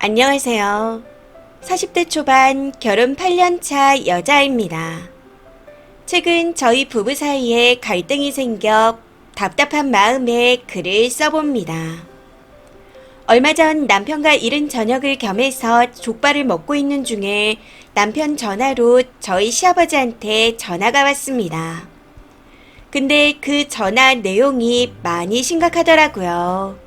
안녕하세요. 40대 초반 결혼 8년 차 여자입니다. 최근 저희 부부 사이에 갈등이 생겨 답답한 마음에 글을 써봅니다. 얼마 전 남편과 이른 저녁을 겸해서 족발을 먹고 있는 중에 남편 전화로 저희 시아버지한테 전화가 왔습니다. 근데 그 전화 내용이 많이 심각하더라고요.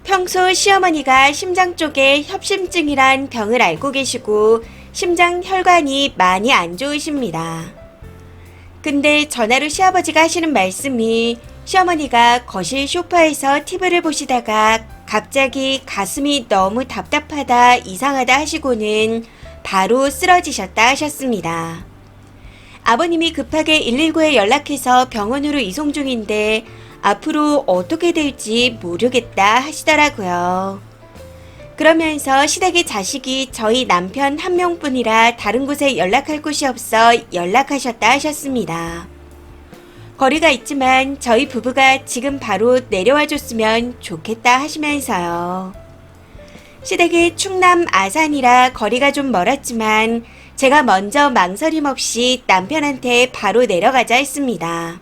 평소 시어머니가 심장 쪽에 협심증이란 병을 앓고 계시고 심장 혈관이 많이 안 좋으십니다. 근데 전화로 시아버지가 하시는 말씀이 시어머니가 거실 소파에서 TV를 보시다가 갑자기 가슴이 너무 답답하다, 이상하다 하시고는 바로 쓰러지셨다 하셨습니다. 아버님이 급하게 119에 연락해서 병원으로 이송 중인데 앞으로 어떻게 될지 모르겠다 하시더라고요. 그러면서 시댁의 자식이 저희 남편 한 명뿐이라 다른 곳에 연락할 곳이 없어 연락하셨다 하셨습니다. 거리가 있지만 저희 부부가 지금 바로 내려와 줬으면 좋겠다 하시면서요. 시댁의 충남 아산이라 거리가 좀 멀었지만 제가 먼저 망설임 없이 남편한테 바로 내려가자 했습니다.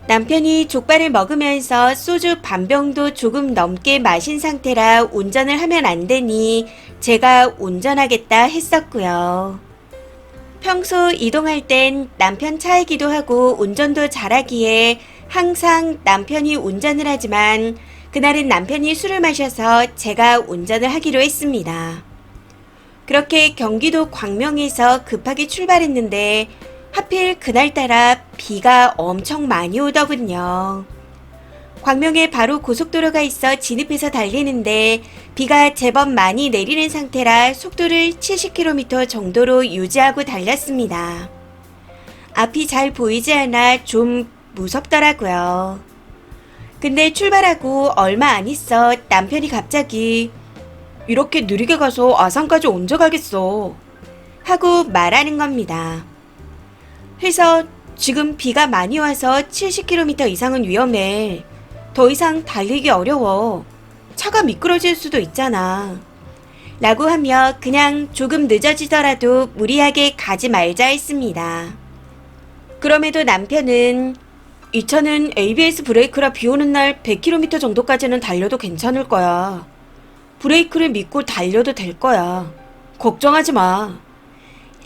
남편이 족발을 먹으면서 소주 반병도 조금 넘게 마신 상태라 운전을 하면 안 되니 제가 운전하겠다 했었고요. 평소 이동할 땐 남편 차이기도 하고 운전도 잘하기에 항상 남편이 운전을 하지만 그날은 남편이 술을 마셔서 제가 운전을 하기로 했습니다. 그렇게 경기도 광명에서 급하게 출발했는데 하필 그날따라 비가 엄청 많이 오더군요. 광명에 바로 고속도로가 있어 진입해서 달리는데 비가 제법 많이 내리는 상태라 속도를 70km 정도로 유지하고 달렸습니다. 앞이 잘 보이지 않아 좀 무섭더라고요. 근데 출발하고 얼마 안 있어 남편이 갑자기 "이렇게 느리게 가서 아산까지 언제 가겠어?" 하고 말하는 겁니다. 그래서 지금 비가 많이 와서 70km 이상은 위험해. 더 이상 달리기 어려워. 차가 미끄러질 수도 있잖아. 라고 하며 그냥 조금 늦어지더라도 무리하게 가지 말자 했습니다. 그럼에도 남편은 "이 차는 ABS 브레이크라 비 오는 날 100km 정도까지는 달려도 괜찮을 거야. 브레이크를 믿고 달려도 될 거야. 걱정하지 마."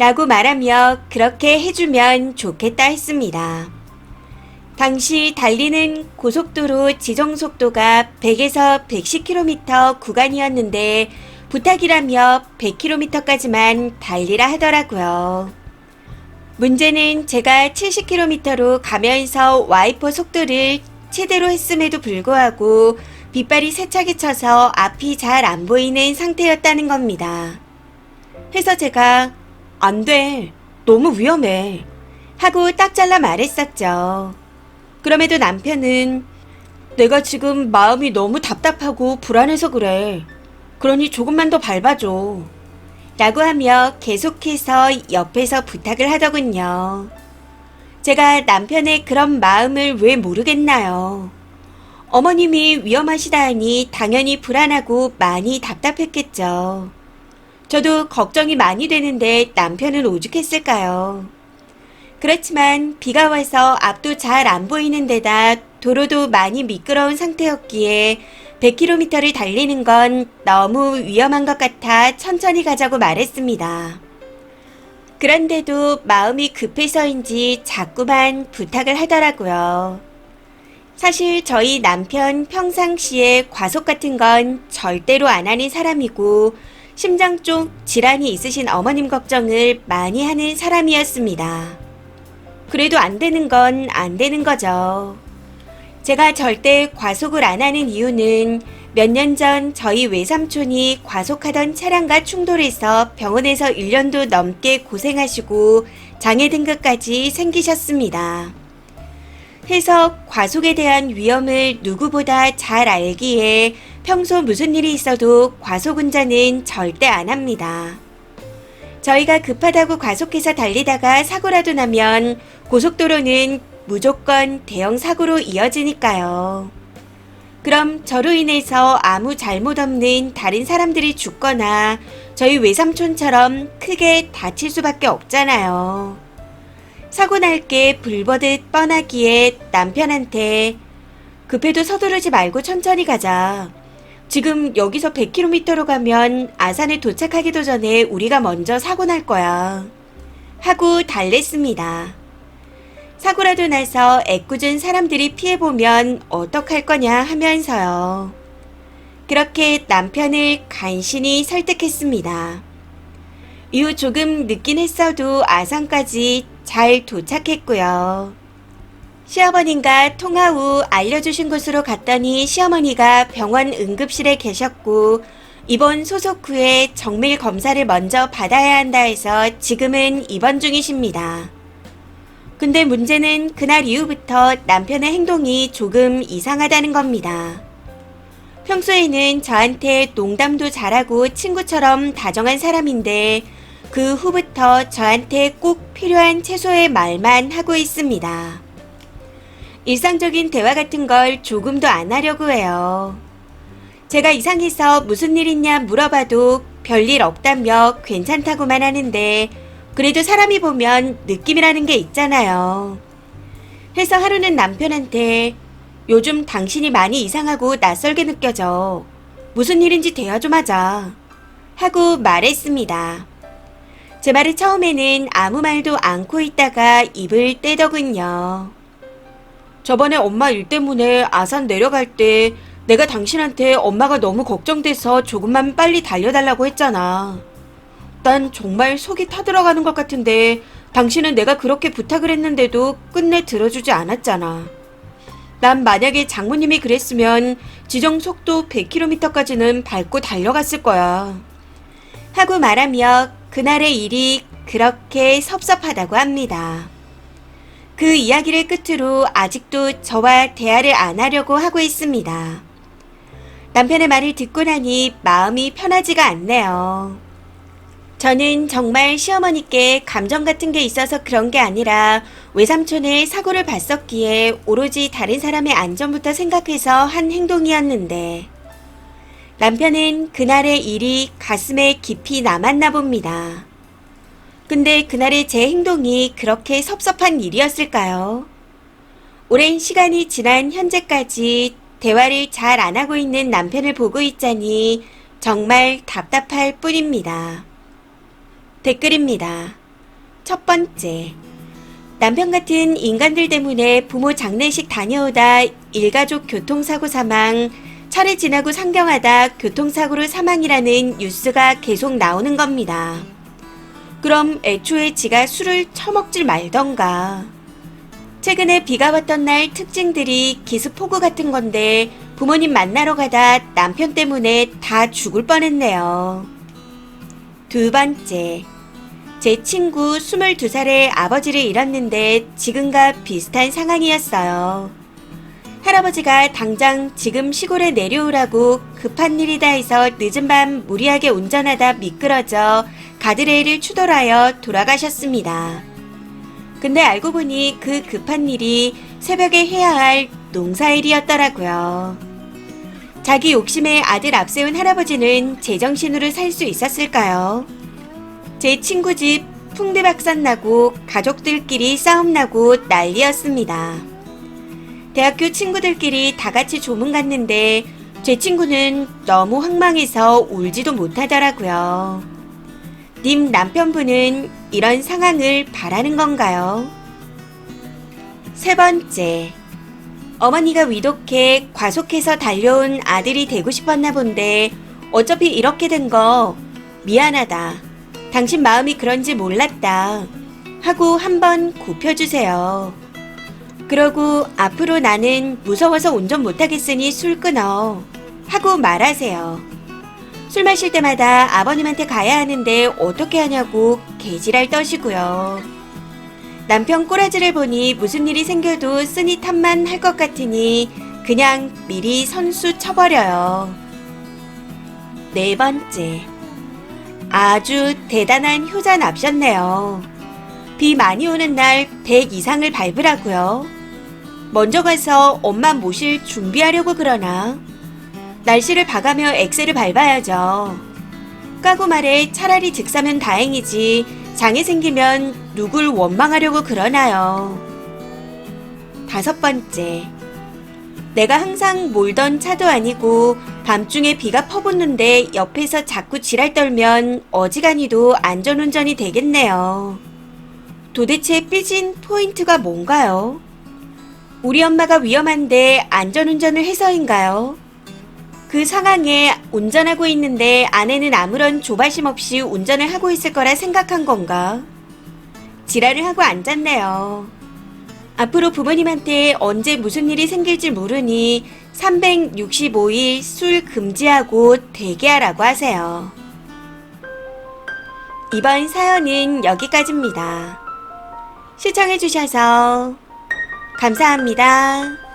라고 말하며 그렇게 해주면 좋겠다 했습니다. 당시 달리는 고속도로 지정속도가 100에서 110km 구간이었는데 부탁이라며 100km까지만 달리라 하더라고요. 문제는 제가 70km로 가면서 와이퍼 속도를 최대로 했음에도 불구하고 빗발이 세차게 쳐서 앞이 잘 안 보이는 상태였다는 겁니다. 그래서 제가 "안 돼. 너무 위험해." 하고 딱 잘라 말했었죠. 그럼에도 남편은 "내가 지금 마음이 너무 답답하고 불안해서 그래. 그러니 조금만 더 밟아줘." 라고 하며 계속해서 옆에서 부탁을 하더군요. 제가 남편의 그런 마음을 왜 모르겠나요? 어머님이 위험하시다 하니 당연히 불안하고 많이 답답했겠죠. 저도 걱정이 많이 되는데 남편은 오죽했을까요? 그렇지만 비가 와서 앞도 잘 안 보이는 데다 도로도 많이 미끄러운 상태였기에 100km를 달리는 건 너무 위험한 것 같아 천천히 가자고 말했습니다. 그런데도 마음이 급해서인지 자꾸만 부탁을 하더라고요. 사실 저희 남편 평상시에 과속 같은 건 절대로 안 하는 사람이고 심장 쪽 질환이 있으신 어머님 걱정을 많이 하는 사람이었습니다. 그래도 안 되는 건 안 되는 거죠. 제가 절대 과속을 안 하는 이유는 몇 년 전 저희 외삼촌이 과속하던 차량과 충돌해서 병원에서 1년도 넘게 고생하시고 장애 등급까지 생기셨습니다. 해서 과속에 대한 위험을 누구보다 잘 알기에 평소 무슨 일이 있어도 과속 운전은 절대 안 합니다. 저희가 급하다고 과속해서 달리다가 사고라도 나면 고속도로는 무조건 대형 사고로 이어지니까요. 그럼 저로 인해서 아무 잘못 없는 다른 사람들이 죽거나 저희 외삼촌처럼 크게 다칠 수밖에 없잖아요. 사고 날 게 불보듯 뻔하기에 남편한테 급해도 서두르지 말고 천천히 가자. 지금 여기서 100km로 가면 아산에 도착하기도 전에 우리가 먼저 사고 날 거야. 하고 달랬습니다. 사고라도 나서 애꿎은 사람들이 피해보면 어떡할 거냐 하면서요. 그렇게 남편을 간신히 설득했습니다. 이후 조금 늦긴 했어도 아산까지 잘 도착했고요. 시어머님과 통화 후 알려주신 곳으로 갔더니 시어머니가 병원 응급실에 계셨고 입원 소속 후에 정밀 검사를 먼저 받아야 한다 해서 지금은 입원 중이십니다. 근데 문제는 그날 이후부터 남편의 행동이 조금 이상하다는 겁니다. 평소에는 저한테 농담도 잘하고 친구처럼 다정한 사람인데 그 후부터 저한테 꼭 필요한 채소의 말만 하고 있습니다. 일상적인 대화 같은 걸 조금도 안 하려고 해요. 제가 이상해서 무슨 일 있냐 물어봐도 별일 없다며 괜찮다고만 하는데 그래도 사람이 보면 느낌이라는 게 있잖아요. 해서 하루는 남편한테 요즘 당신이 많이 이상하고 낯설게 느껴져. 무슨 일인지 대화 좀 하자. 하고 말했습니다. 제 말을 처음에는 아무 말도 않고 있다가 입을 떼더군요. 저번에 엄마 일 때문에 아산 내려갈 때 내가 당신한테 엄마가 너무 걱정돼서 조금만 빨리 달려달라고 했잖아. 난 정말 속이 타들어가는 것 같은데 당신은 내가 그렇게 부탁을 했는데도 끝내 들어주지 않았잖아. 난 만약에 장모님이 그랬으면 지정 속도 100km까지는 밟고 달려갔을 거야. 하고 말하며 그날의 일이 그렇게 섭섭하다고 합니다. 그 이야기를 끝으로 아직도 저와 대화를 안 하려고 하고 있습니다. 남편의 말을 듣고 나니 마음이 편하지가 않네요. 저는 정말 시어머니께 감정 같은 게 있어서 그런 게 아니라 외삼촌의 사고를 봤었기에 오로지 다른 사람의 안전부터 생각해서 한 행동이었는데 남편은 그날의 일이 가슴에 깊이 남았나 봅니다. 근데 그날의 제 행동이 그렇게 섭섭한 일이었을까요? 오랜 시간이 지난 현재까지 대화를 잘 안 하고 있는 남편을 보고 있자니 정말 답답할 뿐입니다. 댓글입니다. 첫 번째, 남편 같은 인간들 때문에 부모 장례식 다녀오다 일가족 교통사고 사망, 차례 지나고 상경하다 교통사고로 사망이라는 뉴스가 계속 나오는 겁니다. 그럼 애초에 지가 술을 처먹질 말던가. 최근에 비가 왔던 날 특징들이 기습폭우 같은 건데 부모님 만나러 가다 남편 때문에 다 죽을 뻔했네요. 두 번째, 제 친구 22살의 아버지를 잃었는데 지금과 비슷한 상황이었어요. 할아버지가 당장 지금 시골에 내려오라고 급한 일이다 해서 늦은 밤 무리하게 운전하다 미끄러져 가드레일을 추돌하여 돌아가셨습니다. 근데 알고 보니 그 급한 일이 새벽에 해야 할 농사일이었더라고요. 자기 욕심에 아들 앞세운 할아버지는 제정신으로 살 수 있었을까요? 제 친구 집 풍비박산 나고 가족들끼리 싸움 나고 난리였습니다. 대학교 친구들끼리 다 같이 조문 갔는데 제 친구는 너무 황망해서 울지도 못하더라고요. 님 남편분은 이런 상황을 바라는 건가요? 세 번째, 어머니가 위독해 과속해서 달려온 아들이 되고 싶었나 본데 어차피 이렇게 된 거 미안하다. 당신 마음이 그런지 몰랐다. 하고 한번 굽혀주세요. 그러고 앞으로 나는 무서워서 운전 못하겠으니 술 끊어. 하고 말하세요. 술 마실 때마다 아버님한테 가야 하는데 어떻게 하냐고 개지랄 떠시고요. 남편 꼬라지를 보니 무슨 일이 생겨도 쓰니 탓만 할 것 같으니 그냥 미리 선수 쳐버려요. 네 번째, 아주 대단한 효자 납셨네요. 비 많이 오는 날 100 이상을 밟으라고요. 먼저 가서 엄마 모실 준비하려고 그러나? 날씨를 봐가며 엑셀을 밟아야죠. 까고 말해 차라리 즉사면 다행이지 장애 생기면 누굴 원망하려고 그러나요. 5번째. 내가 항상 몰던 차도 아니고 밤중에 비가 퍼붓는데 옆에서 자꾸 지랄 떨면 어지간히도 안전운전이 되겠네요. 도대체 삐진 포인트가 뭔가요? 우리 엄마가 위험한데 안전운전을 해서인가요? 그 상황에 운전하고 있는데 아내는 아무런 조바심 없이 운전을 하고 있을 거라 생각한 건가? 지랄을 하고 앉았네요. 앞으로 부모님한테 언제 무슨 일이 생길지 모르니 365일 술 금지하고 대기하라고 하세요. 이번 사연은 여기까지입니다. 시청해주셔서 감사합니다.